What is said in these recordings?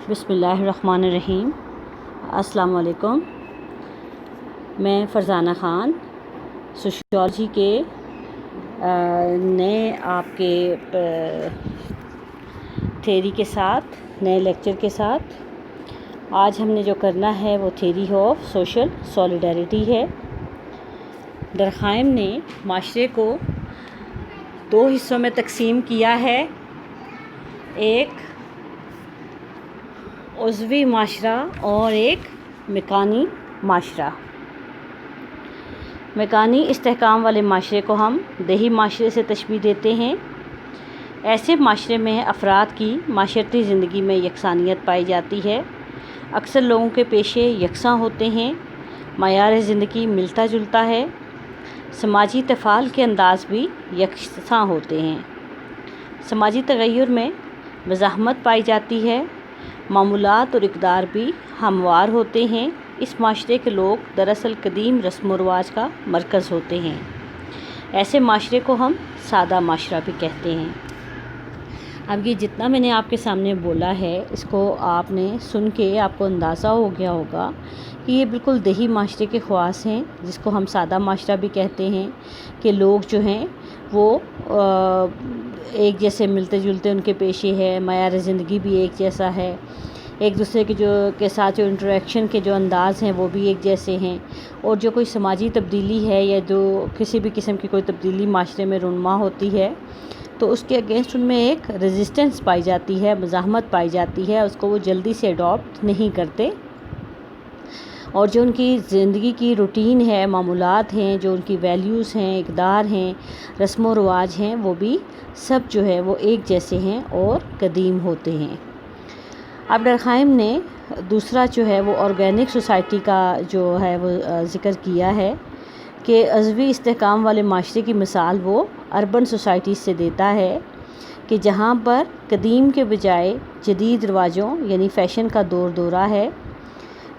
بسم اللہ الرحمن الرحیم۔ السلام علیکم۔ میں فرزانہ خان سوشیالوجی کے نئے آپ کے تھیری کے ساتھ نئے لیکچر کے ساتھ آج ہم نے جو کرنا ہے وہ تھیری آف سوشل سولیڈیرٹی ہے۔ درخائم نے معاشرے کو دو حصوں میں تقسیم کیا ہے، ایک عضوی معاشرہ اور ایک مکانی معاشرہ۔ مکانی استحکام والے معاشرے کو ہم دیہی معاشرے سے تشبیہ دیتے ہیں۔ ایسے معاشرے میں افراد کی معاشرتی زندگی میں یکسانیت پائی جاتی ہے، اکثر لوگوں کے پیشے یکساں ہوتے ہیں، معیار زندگی ملتا جلتا ہے، سماجی تفعال کے انداز بھی یکساں ہوتے ہیں، سماجی تغیر میں مزاحمت پائی جاتی ہے، معمولات اور اقدار بھی ہموار ہوتے ہیں۔ اس معاشرے کے لوگ دراصل قدیم رسم و رواج کا مرکز ہوتے ہیں۔ ایسے معاشرے کو ہم سادہ معاشرہ بھی کہتے ہیں۔ اب یہ جتنا میں نے آپ کے سامنے بولا ہے اس کو آپ نے سن کے آپ کو اندازہ ہو گیا ہوگا کہ یہ بالکل دیہی معاشرے کے خواص ہیں، جس کو ہم سادہ معاشرہ بھی کہتے ہیں، کہ لوگ جو ہیں وہ ایک جیسے ملتے جلتے ان کے پیشے ہے، معیار زندگی بھی ایک جیسا ہے، ایک دوسرے کے ساتھ جو انٹریکشن کے جو انداز ہیں وہ بھی ایک جیسے ہیں، اور جو کوئی سماجی تبدیلی ہے یا جو کسی بھی قسم کی کوئی تبدیلی معاشرے میں رونما ہوتی ہے تو اس کے اگینسٹ ان میں ایک ریزسٹنس پائی جاتی ہے، مزاحمت پائی جاتی ہے، اس کو وہ جلدی سے اڈاپٹ نہیں کرتے، اور جو ان کی زندگی کی روٹین ہے، معمولات ہیں، جو ان کی ویلیوز ہیں، اقدار ہیں، رسم و رواج ہیں، وہ بھی سب جو ہے وہ ایک جیسے ہیں اور قدیم ہوتے ہیں۔ اب درخائم نے دوسرا جو ہے وہ آرگینک سوسائٹی کا جو ہے وہ ذکر کیا ہے کہ عضوی استحکام والے معاشرے کی مثال وہ اربن سوسائٹیز سے دیتا ہے کہ جہاں پر قدیم کے بجائے جدید رواجوں یعنی فیشن کا دور دورہ ہے،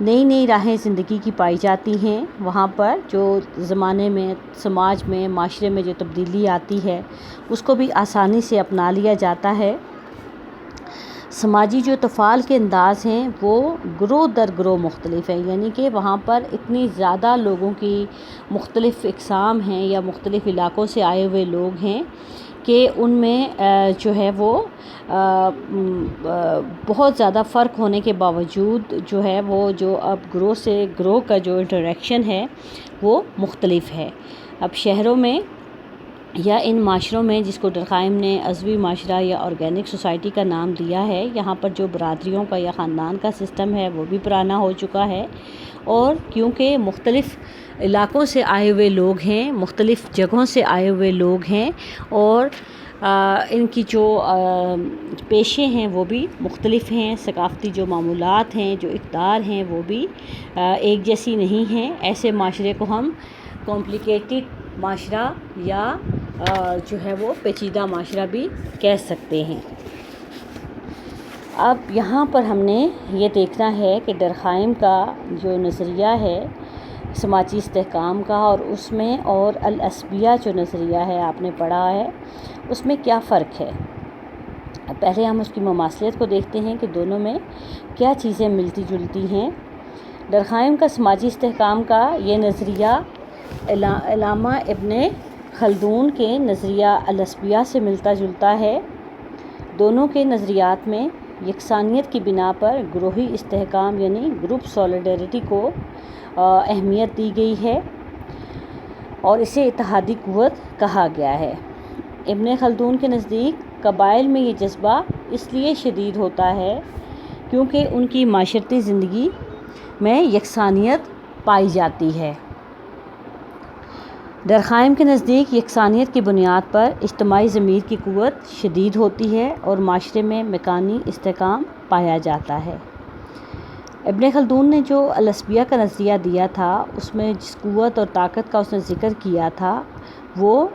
نئی نئی راہیں زندگی کی پائی جاتی ہیں، وہاں پر جو زمانے میں سماج میں معاشرے میں جو تبدیلی آتی ہے اس کو بھی آسانی سے اپنا لیا جاتا ہے۔ سماجی جو تفعال کے انداز ہیں وہ گروہ در گروہ مختلف ہیں، یعنی کہ وہاں پر اتنی زیادہ لوگوں کی مختلف اقسام ہیں یا مختلف علاقوں سے آئے ہوئے لوگ ہیں کہ ان میں جو ہے وہ بہت زیادہ فرق ہونے کے باوجود جو ہے وہ جو اب گروہ سے گروہ کا جو انٹریکشن ہے وہ مختلف ہے۔ اب شہروں میں یا ان معاشروں میں جس کو درخائم نے عضوی معاشرہ یا آرگینک سوسائٹی کا نام دیا ہے، یہاں پر جو برادریوں کا یا خاندان کا سسٹم ہے وہ بھی پرانا ہو چکا ہے، اور کیونکہ مختلف علاقوں سے آئے ہوئے لوگ ہیں، مختلف جگہوں سے آئے ہوئے لوگ ہیں، اور ان کی جو پیشے ہیں وہ بھی مختلف ہیں، ثقافتی جو معمولات ہیں، جو اقدار ہیں وہ بھی ایک جیسی نہیں ہیں، ایسے معاشرے کو ہم کمپلیکیٹڈ معاشرہ یا جو ہے وہ پیچیدہ معاشرہ بھی کہہ سکتے ہیں۔ اب یہاں پر ہم نے یہ دیکھنا ہے کہ درخائم کا جو نظریہ ہے سماجی استحکام کا، اور اس میں اور الاسبیہ جو نظریہ ہے آپ نے پڑھا ہے اس میں کیا فرق ہے۔ پہلے ہم اس کی مماثلت کو دیکھتے ہیں کہ دونوں میں کیا چیزیں ملتی جلتی ہیں۔ درخائم کا سماجی استحکام کا یہ نظریہ علامہ ابن خلدون کے نظریہ الاسبیہ سے ملتا جلتا ہے۔ دونوں کے نظریات میں یکسانیت کی بنا پر گروہی استحکام یعنی گروپ سولیڈیرٹی کو اہمیت دی گئی ہے اور اسے اتحادی قوت کہا گیا ہے۔ ابن خلدون کے نزدیک قبائل میں یہ جذبہ اس لیے شدید ہوتا ہے کیونکہ ان کی معاشرتی زندگی میں یکسانیت پائی جاتی ہے۔ درخائم کے نزدیک یکسانیت کی بنیاد پر اجتماعی ضمیر کی قوت شدید ہوتی ہے اور معاشرے میں مکانی استحکام پایا جاتا ہے۔ ابن خلدون نے جو الاسبیہ کا نظریہ دیا تھا اس میں جس قوت اور طاقت کا اس نے ذکر کیا تھا وہ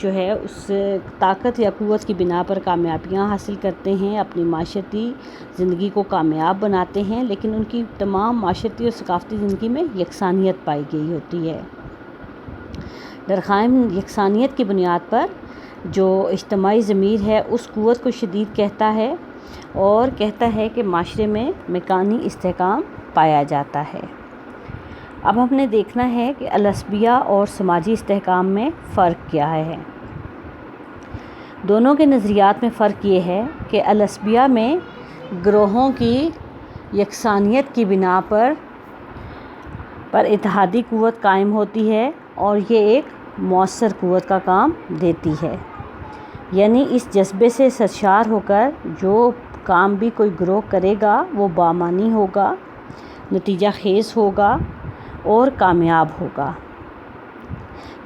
جو ہے اس طاقت یا قوت کی بنا پر کامیابیاں حاصل کرتے ہیں، اپنی معاشرتی زندگی کو کامیاب بناتے ہیں، لیکن ان کی تمام معاشرتی اور ثقافتی زندگی میں یکسانیت پائی گئی ہوتی ہے۔ درخائم یکسانیت کی بنیاد پر جو اجتماعی ضمیر ہے اس قوت کو شدید کہتا ہے اور کہتا ہے کہ معاشرے میں مکانی استحکام پایا جاتا ہے۔ اب ہم نے دیکھنا ہے کہ العصبیہ اور سماجی استحکام میں فرق کیا ہے۔ دونوں کے نظریات میں فرق یہ ہے کہ العصبیہ میں گروہوں کی یکسانیت کی بنا پر اتحادی قوت قائم ہوتی ہے اور یہ ایک مؤثر قوت کا کام دیتی ہے، یعنی اس جذبے سے سرشار ہو کر جو کام بھی کوئی گروہ کرے گا وہ بامعنی ہوگا، نتیجہ خیز ہوگا اور کامیاب ہوگا۔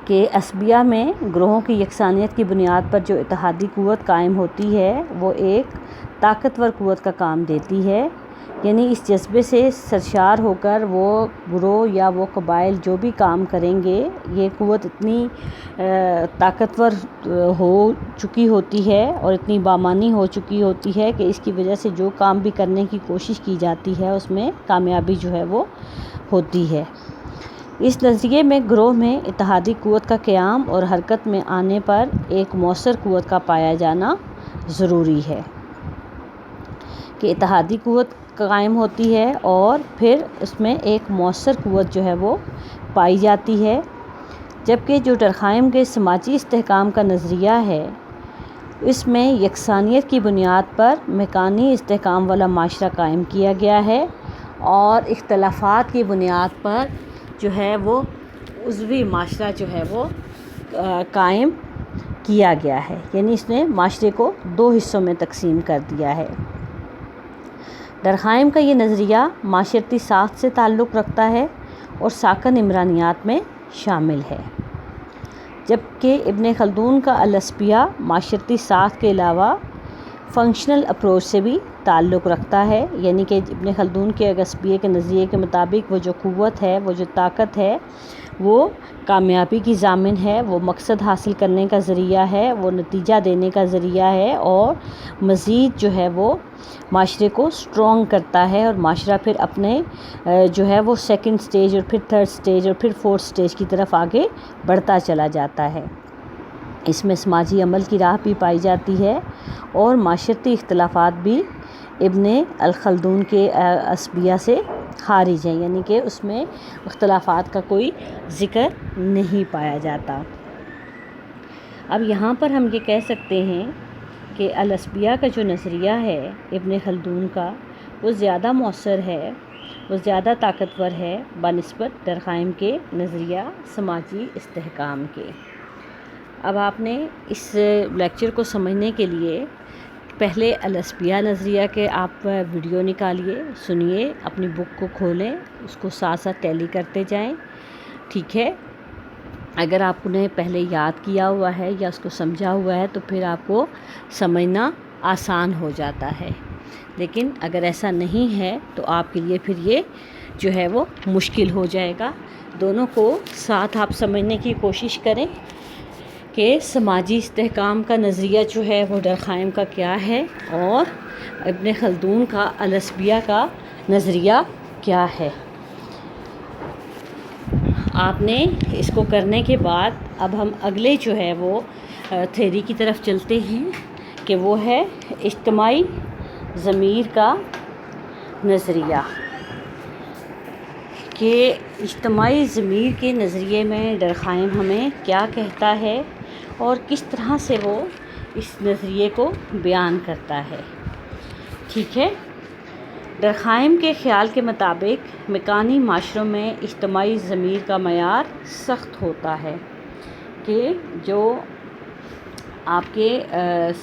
کہ عصبیہ میں گروہوں کی یکسانیت کی بنیاد پر جو اتحادی قوت قائم ہوتی ہے وہ ایک طاقتور قوت کا کام دیتی ہے، یعنی اس جذبے سے سرشار ہو کر وہ گروہ یا وہ قبائل جو بھی کام کریں گے یہ قوت اتنی طاقتور ہو چکی ہوتی ہے اور اتنی بامعنی ہو چکی ہوتی ہے کہ اس کی وجہ سے جو کام بھی کرنے کی کوشش کی جاتی ہے اس میں کامیابی جو ہے وہ ہوتی ہے۔ اس نظریے میں گروہ میں اتحادی قوت کا قیام اور حرکت میں آنے پر ایک مؤثر قوت کا پایا جانا ضروری ہے، کہ اتحادی قوت قائم ہوتی ہے اور پھر اس میں ایک مؤثر قوت جو ہے وہ پائی جاتی ہے، جبکہ جو ڈرکھائم کے سماجی استحکام کا نظریہ ہے اس میں یکسانیت کی بنیاد پر مکانی استحکام والا معاشرہ قائم کیا گیا ہے اور اختلافات کی بنیاد پر جو ہے وہ عضوی معاشرہ جو ہے وہ قائم کیا گیا ہے، یعنی اس نے معاشرے کو دو حصوں میں تقسیم کر دیا ہے۔ ڈرکھائم کا یہ نظریہ معاشرتی ساخت سے تعلق رکھتا ہے اور ساکن عمرانیات میں شامل ہے، جبکہ ابن خلدون کا العصبیہ معاشرتی ساخت کے علاوہ فنکشنل اپروچ سے بھی تعلق رکھتا ہے، یعنی کہ ابن خلدون کے العصبیہ کے نظریے کے مطابق وہ جو قوت ہے، وہ جو طاقت ہے وہ کامیابی کی ضامن ہے، وہ مقصد حاصل کرنے کا ذریعہ ہے، وہ نتیجہ دینے کا ذریعہ ہے اور مزید جو ہے وہ معاشرے کو سٹرونگ کرتا ہے اور معاشرہ پھر اپنے جو ہے وہ سیکنڈ سٹیج اور پھر تھرڈ سٹیج اور پھر فورتھ سٹیج کی طرف آگے بڑھتا چلا جاتا ہے۔ اس میں سماجی عمل کی راہ بھی پائی جاتی ہے اور معاشرتی اختلافات بھی ابن الخلدون کے عصبیہ سے خارج ہیں، یعنی کہ اس میں اختلافات کا کوئی ذکر نہیں پایا جاتا۔ اب یہاں پر ہم یہ کہہ سکتے ہیں کہ العصبیہ کا جو نظریہ ہے ابن خلدون کا وہ زیادہ مؤثر ہے، وہ زیادہ طاقتور ہے بنسبت ڈرکھائم کے نظریہ سماجی استحکام کے۔ اب آپ نے اس لیکچر کو سمجھنے کے لیے پہلے العصبیہ نظریہ کے آپ ویڈیو نکالیے، سنیے، اپنی بک کو کھولیں، اس کو ساتھ ساتھ ٹیلی کرتے جائیں، ٹھیک ہے؟ اگر آپ نے پہلے یاد کیا ہوا ہے یا اس کو سمجھا ہوا ہے تو پھر آپ کو سمجھنا آسان ہو جاتا ہے، لیکن اگر ایسا نہیں ہے تو آپ کے لیے پھر یہ جو ہے وہ مشکل ہو جائے گا۔ دونوں کو ساتھ آپ سمجھنے کی کوشش کریں کہ سماجی استحکام کا نظریہ جو ہے وہ ڈرکھائم کا کیا ہے اور ابن خلدون کا العصبیہ کا نظریہ کیا ہے۔ آپ نے اس کو کرنے کے بعد اب ہم اگلے جو ہے وہ تھیوری کی طرف چلتے ہیں کہ وہ ہے اجتماعی ضمیر کا نظریہ، کہ اجتماعی ضمیر کے نظریے میں ڈرکھائم ہمیں کیا کہتا ہے اور کس طرح سے وہ اس نظریے کو بیان کرتا ہے، ٹھیک ہے؟ ڈرکھائم کے خیال کے مطابق مکانی معاشروں میں اجتماعی ضمیر کا معیار سخت ہوتا ہے، کہ جو آپ کے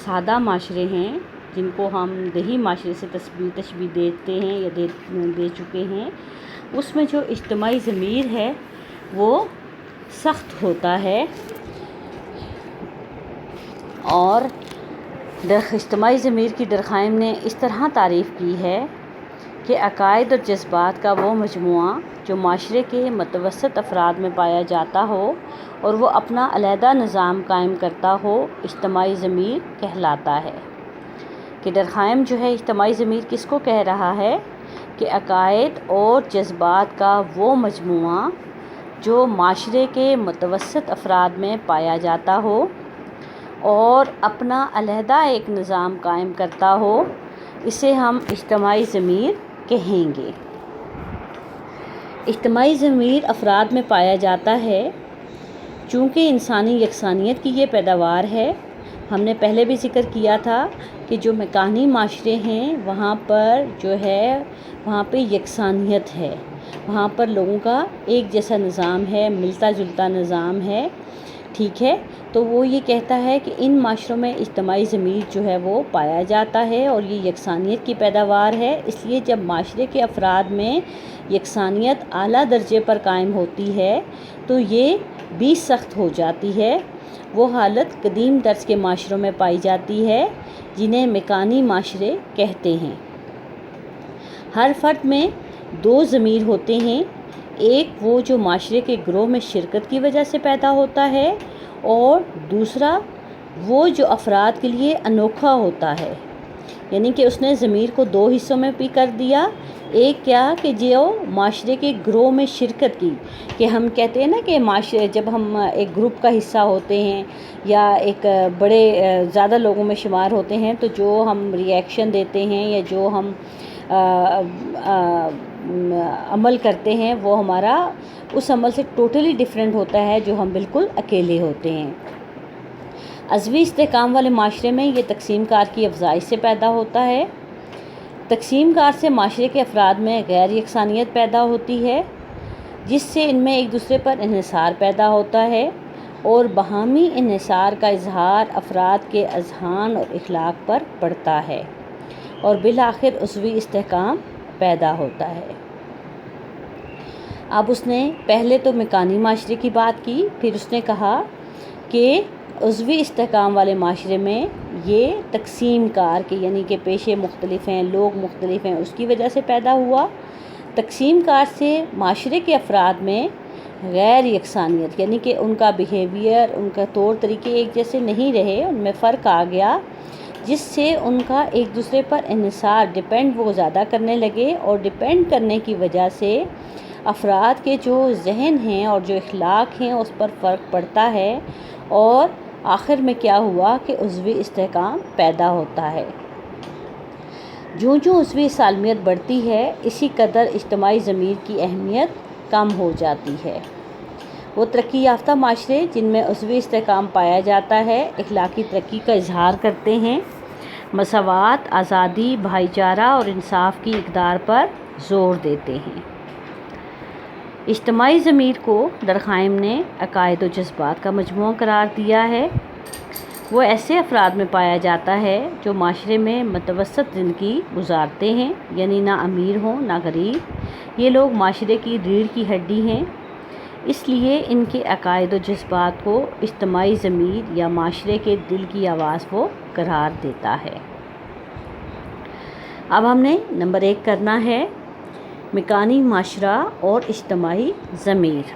سادہ معاشرے ہیں جن کو ہم دیہی معاشرے سے تشبیہ دیتے ہیں یا دے چکے ہیں، اس میں جو اجتماعی ضمیر ہے وہ سخت ہوتا ہے اور اجتماعی ضمیر کی ڈرکھائم نے اس طرح تعریف کی ہے کہ عقائد اور جذبات کا وہ مجموعہ جو معاشرے کے متوسط افراد میں پایا جاتا ہو اور وہ اپنا علیحدہ نظام قائم کرتا ہو اجتماعی ضمیر کہلاتا ہے۔ کہ ڈرکھائم جو ہے اجتماعی ضمیر کس کو کہہ رہا ہے کہ عقائد اور جذبات کا وہ مجموعہ جو معاشرے کے متوسط افراد میں پایا جاتا ہو اور اپنا علیحدہ ایک نظام قائم کرتا ہو، اسے ہم اجتماعی ضمیر کہیں گے۔ اجتماعی ضمیر افراد میں پایا جاتا ہے چونکہ انسانی یکسانیت کی یہ پیداوار ہے۔ ہم نے پہلے بھی ذکر کیا تھا کہ جو مکانی معاشرے ہیں وہاں پر جو ہے وہاں پہ یکسانیت ہے، وہاں پر لوگوں کا ایک جیسا نظام ہے، ملتا جلتا نظام ہے، ٹھیک ہے۔ تو وہ یہ کہتا ہے کہ ان معاشروں میں اجتماعی ضمیر جو ہے وہ پایا جاتا ہے اور یہ یکسانیت کی پیداوار ہے۔ اس لیے جب معاشرے کے افراد میں یکسانیت اعلیٰ درجے پر قائم ہوتی ہے تو یہ بھی سخت ہو جاتی ہے۔ وہ حالت قدیم طرز کے معاشروں میں پائی جاتی ہے جنہیں مکانی معاشرے کہتے ہیں۔ ہر فرد میں دو ضمیر ہوتے ہیں، ایک وہ جو معاشرے کے گروہ میں شرکت کی وجہ سے پیدا ہوتا ہے اور دوسرا وہ جو افراد کے لیے انوکھا ہوتا ہے، یعنی کہ اس نے ضمیر کو دو حصوں میں بھی کر دیا۔ ایک کیا کہ جو معاشرے کے گروہ میں شرکت کی، کہ ہم کہتے ہیں نا کہ معاشرے جب ہم ایک گروپ کا حصہ ہوتے ہیں یا ایک بڑے زیادہ لوگوں میں شمار ہوتے ہیں تو جو ہم ری ایکشن دیتے ہیں یا جو ہم عمل کرتے ہیں وہ ہمارا اس عمل سے ٹوٹلی ڈیفرنٹ ہوتا ہے جو ہم بالکل اکیلے ہوتے ہیں۔ عضوی استحکام والے معاشرے میں یہ تقسیم کار کی افزائش سے پیدا ہوتا ہے۔ تقسیم کار سے معاشرے کے افراد میں غیر یکسانیت پیدا ہوتی ہے جس سے ان میں ایک دوسرے پر انحصار پیدا ہوتا ہے اور باہمی انحصار کا اظہار افراد کے اذہان اور اخلاق پر پڑتا ہے اور بالآخر عضوی استحکام پیدا ہوتا ہے۔ اب اس نے پہلے تو مکانی معاشرے کی بات کی، پھر اس نے کہا کہ عضوی استحکام والے معاشرے میں یہ تقسیم کار کے یعنی کہ پیشے مختلف ہیں، لوگ مختلف ہیں، اس کی وجہ سے پیدا ہوا۔ تقسیم کار سے معاشرے کے افراد میں غیر یکسانیت یعنی کہ ان کا بیہیویئر، ان کا طور طریقے ایک جیسے نہیں رہے، ان میں فرق آ گیا جس سے ان کا ایک دوسرے پر انحصار ڈیپینڈ وہ زیادہ کرنے لگے اور ڈیپینڈ کرنے کی وجہ سے افراد کے جو ذہن ہیں اور جو اخلاق ہیں اس پر فرق پڑتا ہے اور آخر میں کیا ہوا کہ عضوی استحکام پیدا ہوتا ہے۔ جوں عضوی سالمیت بڑھتی ہے اسی قدر اجتماعی ضمیر کی اہمیت کم ہو جاتی ہے۔ وہ ترقی یافتہ معاشرے جن میں عضوی استحکام پایا جاتا ہے اخلاقی ترقی کا اظہار کرتے ہیں، مساوات، آزادی، بھائی چارہ اور انصاف کی اقدار پر زور دیتے ہیں۔ اجتماعی ضمیر کو درخائم نے عقائد و جذبات کا مجموعہ قرار دیا ہے۔ وہ ایسے افراد میں پایا جاتا ہے جو معاشرے میں متوسط زندگی گزارتے ہیں، یعنی نہ امیر ہوں نہ غریب۔ یہ لوگ معاشرے کی ریڑھ کی ہڈی ہیں، اس لیے ان کے عقائد و جذبات کو اجتماعی ضمیر یا معاشرے کے دل کی آواز وہ قرار دیتا ہے۔ اب ہم نے نمبر 1 کرنا ہے مکانی معاشرہ اور اجتماعی ضمیر۔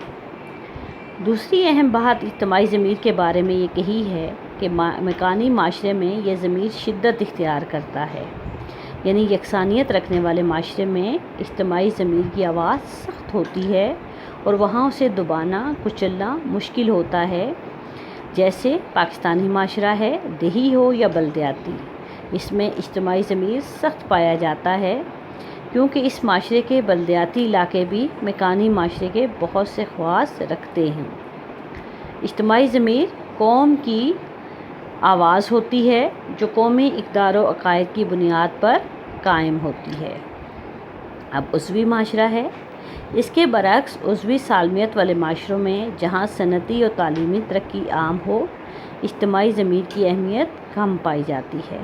دوسری اہم بات اجتماعی ضمیر کے بارے میں یہ کہی ہے کہ مکانی معاشرے میں یہ ضمیر شدت اختیار کرتا ہے، یعنی یکسانیت رکھنے والے معاشرے میں اجتماعی ضمیر کی آواز سخت ہوتی ہے اور وہاں اسے دبانا کچلنا مشکل ہوتا ہے۔ جیسے پاکستانی معاشرہ ہے، دیہی ہو یا بلدیاتی، اس میں اجتماعی ضمیر سخت پایا جاتا ہے کیونکہ اس معاشرے کے بلدیاتی علاقے بھی مکانی معاشرے کے بہت سے خواص رکھتے ہیں۔ اجتماعی ضمیر قوم کی آواز ہوتی ہے جو قومی اقدار و عقائد کی بنیاد پر قائم ہوتی ہے۔ اب عضوی معاشرہ ہے، اس کے برعکس عضوی سالمیت والے معاشروں میں جہاں صنعتی اور تعلیمی ترقی عام ہو، اجتماعی ضمیر کی اہمیت کم پائی جاتی ہے۔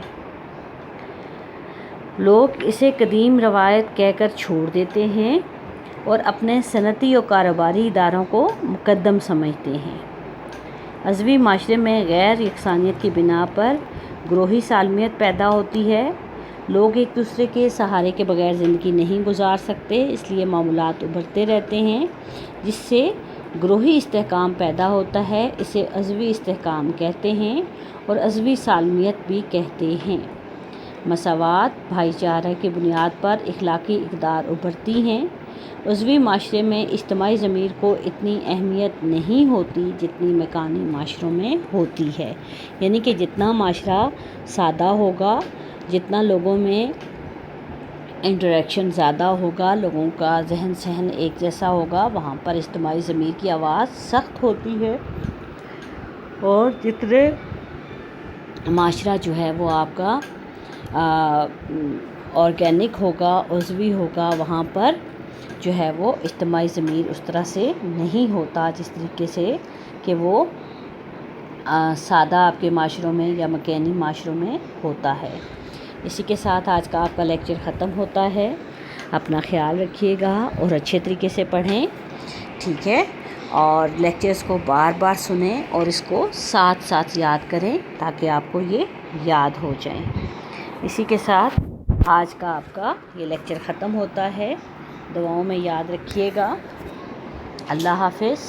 لوگ اسے قدیم روایت کہہ کر چھوڑ دیتے ہیں اور اپنے صنعتی اور کاروباری اداروں کو مقدم سمجھتے ہیں۔ عضوی معاشرے میں غیر یکسانیت کی بنا پر گروہی سالمیت پیدا ہوتی ہے۔ لوگ ایک دوسرے کے سہارے کے بغیر زندگی نہیں گزار سکتے، اس لیے معاملات ابھرتے رہتے ہیں جس سے گروہی استحکام پیدا ہوتا ہے۔ اسے عضوی استحکام کہتے ہیں اور عضوی سالمیت بھی کہتے ہیں۔ مساوات، بھائی چارہ کی بنیاد پر اخلاقی اقدار ابھرتی ہیں عضوی معاشرے میں اجتماعی ضمیر کو اتنی اہمیت نہیں ہوتی جتنی مکانی معاشروں میں ہوتی ہے، یعنی کہ جتنا معاشرہ سادہ ہوگا، جتنا لوگوں میں انٹریکشن زیادہ ہوگا، لوگوں کا ذہن سہن ایک جیسا ہوگا، وہاں پر اجتماعی ضمیر کی آواز سخت ہوتی ہے، اور جتنے معاشرہ جو ہے وہ آپ کا آرگینک ہوگا، عضوی ہوگا، وہاں پر جو ہے وہ اجتماعی ضمیر اس طرح سے نہیں ہوتا جس طریقے سے کہ وہ سادہ آپ کے معاشروں میں یا مکانی معاشروں میں ہوتا ہے۔ اسی کے ساتھ آج کا آپ کا لیکچر ختم ہوتا ہے۔ اپنا خیال رکھیے گا اور اچھے طریقے سے پڑھیں، ٹھیک ہے، اور لیکچرز کو بار بار سنیں اور اس کو ساتھ ساتھ یاد کریں تاکہ آپ کو یہ یاد ہو جائیں۔ اسی کے ساتھ آج کا آپ کا یہ لیکچر ختم ہوتا ہے۔ دعاؤں میں یاد رکھیے گا۔ اللہ حافظ۔